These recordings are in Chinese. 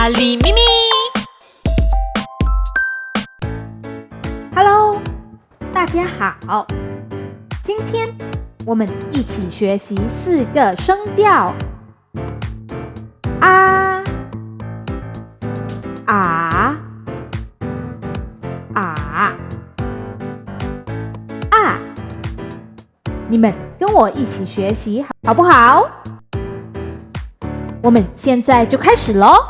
咖喱咪咪 Hello， 大家好，今天我们一起学习4个声调：啊、啊、啊、啊。你们跟我一起学习好不好？我们现在就开始咯。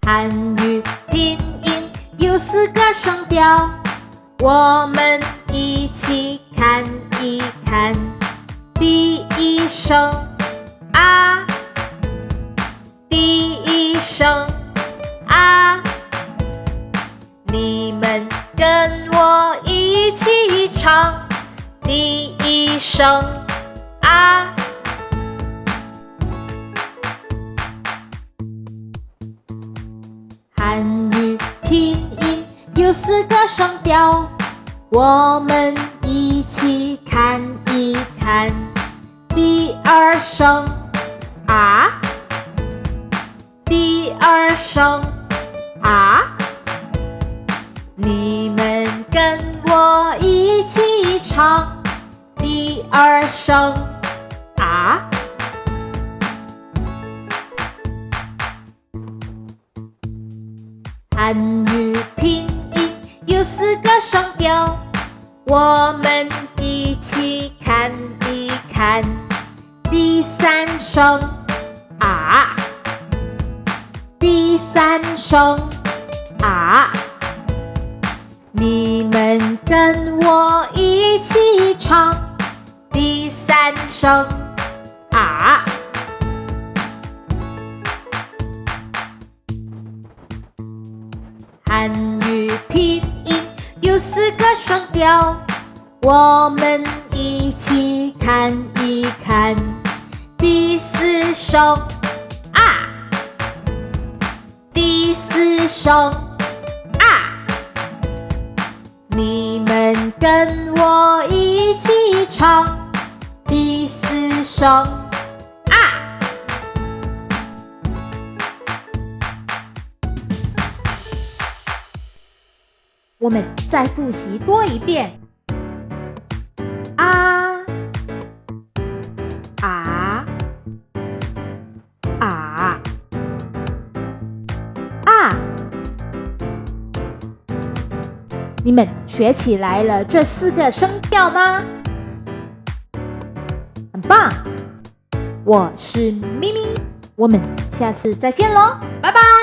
汉语拼音有4个声调，我们一起看一看。第一声啊，第一声啊，你们跟我一起唱。第一声啊，汉语拼音有4个声调，我们一起看一看。第二声啊，第二声啊，你们跟我一起唱。第二声啊，汉语拼音有4个声调，我们一起看一看。第三声啊，第三声啊，你们跟我一起唱。第三声啊，汉语拼音有4个声调，我们一起看一看。第4声啊，第4声啊，你们跟我一起唱。第4声啊，我们再复习多一遍。啊啊啊啊！你们学起来了这4个声调吗？很棒！我是咪咪，我们下次再见喽，拜拜。